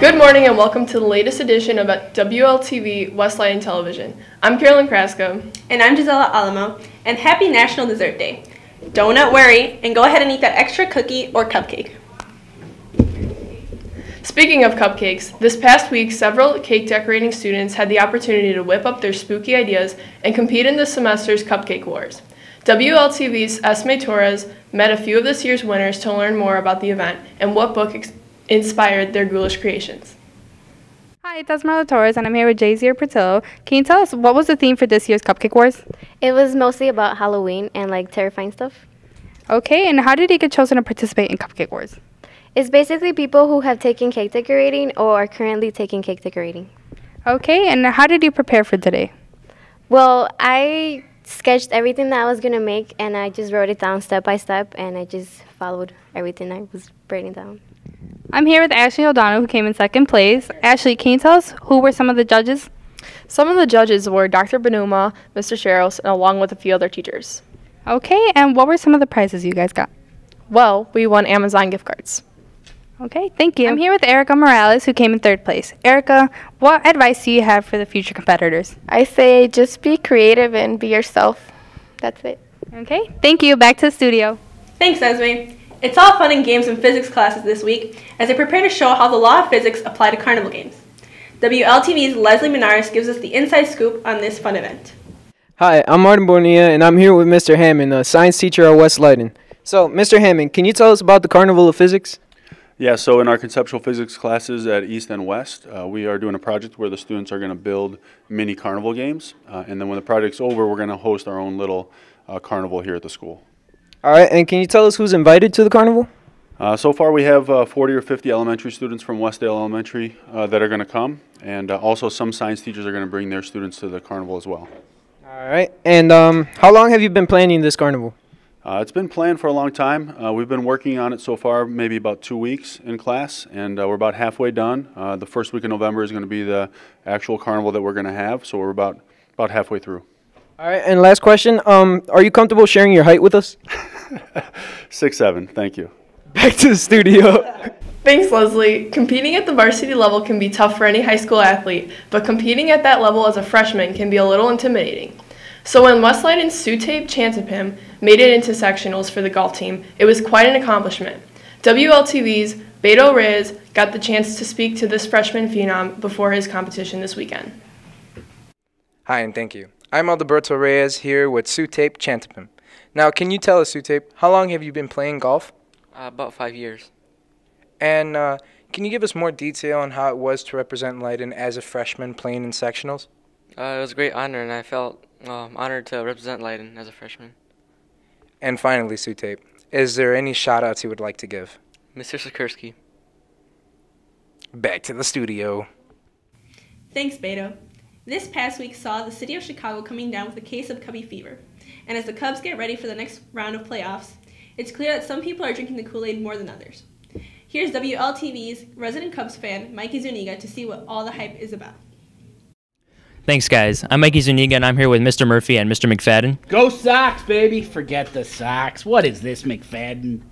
Good morning and welcome to the latest edition of WLTV West Leyden Television. I'm Carolyn Kraska. And I'm Gisela Alamo. And happy National Dessert Day. Don't worry and go ahead and eat that extra cookie or cupcake. Speaking of cupcakes, this past week several cake decorating students had the opportunity to whip up their spooky ideas and compete in this semester's Cupcake Wars. WLTV's Esme Torres met a few of this year's winners to learn more about the event and what book inspired their ghoulish creations. Hi, it's Esmeralda Torres, and I'm here with Z Roberto. Can you tell us what was the theme for this year's Cupcake Wars? It was mostly about Halloween and like terrifying stuff. Okay, and how did you get chosen to participate in Cupcake Wars? It's basically people who have taken cake decorating or are currently taking cake decorating. Okay, and how did you prepare for today? Well, I sketched everything that I was going to make, and I just wrote it down step by step, and I just followed everything I was writing down. I'm here with Ashley O'Donnell, who came in second place. Ashley, can you tell us who were some of the judges? Some of the judges were Dr. Bonilla, Mr. Sherrills, and along with a few other teachers. Okay, and what were some of the prizes you guys got? Well, we won Amazon gift cards. Okay, thank you. I'm here with Erica Morales, who came in third place. Erica, what advice do you have for the future competitors? I say just be creative and be yourself. That's it. Okay, thank you. Back to the studio. Thanks, Esme. It's all fun and games in physics classes this week as they prepare to show how the law of physics apply to carnival games. WLTV's Leslie Minaris gives us the inside scoop on this fun event. Hi, I'm Martin Bonilla, and I'm here with Mr. Hammond, a science teacher at West Leyden. So, Mr. Hammond, can you tell us about the Carnival of Physics? Yeah, so in our conceptual physics classes at East and West, we are doing a project where the students are going to build mini carnival games. And then when the project's over, we're going to host our own little carnival here at the school. All right, and can you tell us who's invited to the carnival? So far we have 40 or 50 elementary students from Westdale Elementary that are going to come. And also some science teachers are going to bring their students to the carnival as well. All right, and how long have you been planning this carnival? It's been planned for a long time. We've been working on it so far maybe about 2 weeks in class, and we're about halfway done. The first week of November is going to be the actual carnival that we're going to have, so we're about halfway through. All right, and last question, are you comfortable sharing your height with us? 6'7", thank you. Back to the studio. Thanks, Leslie. Competing at the varsity level can be tough for any high school athlete, but competing at that level as a freshman can be a little intimidating. So when West Leyden's Sutape Chantapim made it into sectionals for the golf team, it was quite an accomplishment. WLTV's Beto Reyes got the chance to speak to this freshman phenom before his competition this weekend. Hi, and thank you. I'm Aldo Berto Reyes here with Sutape Chantapim. Now, can you tell us, Sutape, how long have you been playing golf? About 5 years. And can you give us more detail on how it was to represent Leyden as a freshman playing in sectionals? It was a great honor, and I felt honored to represent Leyden as a freshman. And finally, Sutape, is there any shout-outs you would like to give? Mr. Sikorsky. Back to the studio. Thanks, Beto. This past week saw the city of Chicago coming down with a case of Cubby fever. And as the Cubs get ready for the next round of playoffs, it's clear that some people are drinking the Kool-Aid more than others. Here's WLTV's resident Cubs fan, Mikey Zuniga, to see what all the hype is about. Thanks, guys. I'm Mikey Zuniga, and I'm here with Mr. Murphy and Mr. McFadden. Go Sox, baby. Forget the Sox. What is this, McFadden?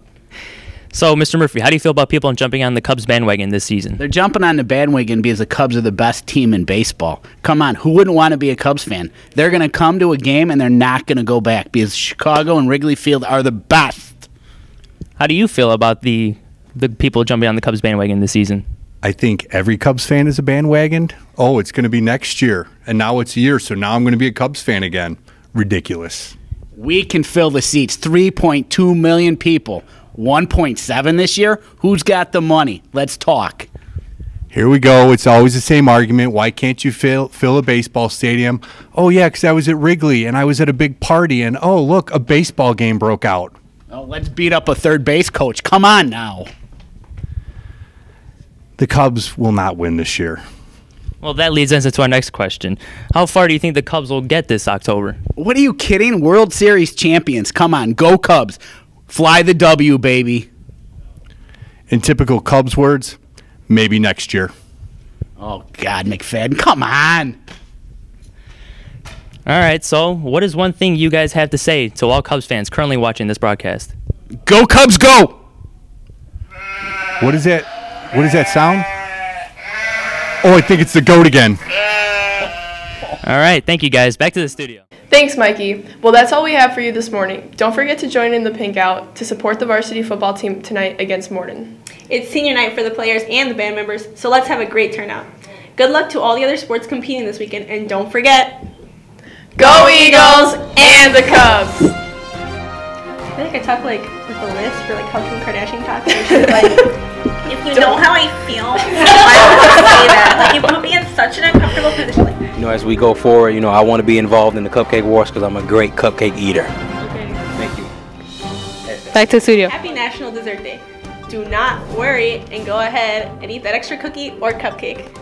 So, Mr. Murphy, how do you feel about people jumping on the Cubs bandwagon this season? They're jumping on the bandwagon because the Cubs are the best team in baseball. Come on, who wouldn't want to be a Cubs fan? They're going to come to a game, and they're not going to go back because Chicago and Wrigley Field are the best. How do you feel about the people jumping on the Cubs bandwagon this season? I think every Cubs fan is a bandwagon. Oh, it's going to be next year, and now it's a year, so now I'm going to be a Cubs fan again. Ridiculous. We can fill the seats. 3.2 million people. 1.7 this year? Who's got the money? Let's talk. Here we go. It's always the same argument. Why can't you fill a baseball stadium? Oh, yeah, because I was at Wrigley, and I was at a big party, and oh, look, a baseball game broke out. Oh, let's beat up a third base coach. Come on now. The Cubs will not win this year. Well, that leads us into our next question. How far do you think the Cubs will get this October? What are you kidding? World Series champions. Come on, go Cubs. Fly the W, baby. In typical Cubs words, maybe next year. Oh, God, McFadden, come on. All right, so what is one thing you guys have to say to all Cubs fans currently watching this broadcast? Go Cubs, go! What is that? What does that sound? Oh, I think it's the GOAT again. All right, thank you guys. Back to the studio. Thanks, Mikey. Well, that's all we have for you this morning. Don't forget to join in the Pink Out to support the varsity football team tonight against Morton. It's senior night for the players and the band members, so let's have a great turnout. Good luck to all the other sports competing this weekend, and don't forget, go Eagles and the Cubs! I feel like I talk like with a list for like how Kim Kardashian talks. She's like, if you know how I feel, why would you say that? Like, you put me in such an uncomfortable position. Like, you know, as we go forward, you know, I want to be involved in the cupcake wars because I'm a great cupcake eater. okay. Thank you. Back to the studio. Happy National Dessert Day. Do not worry and go ahead and eat that extra cookie or cupcake.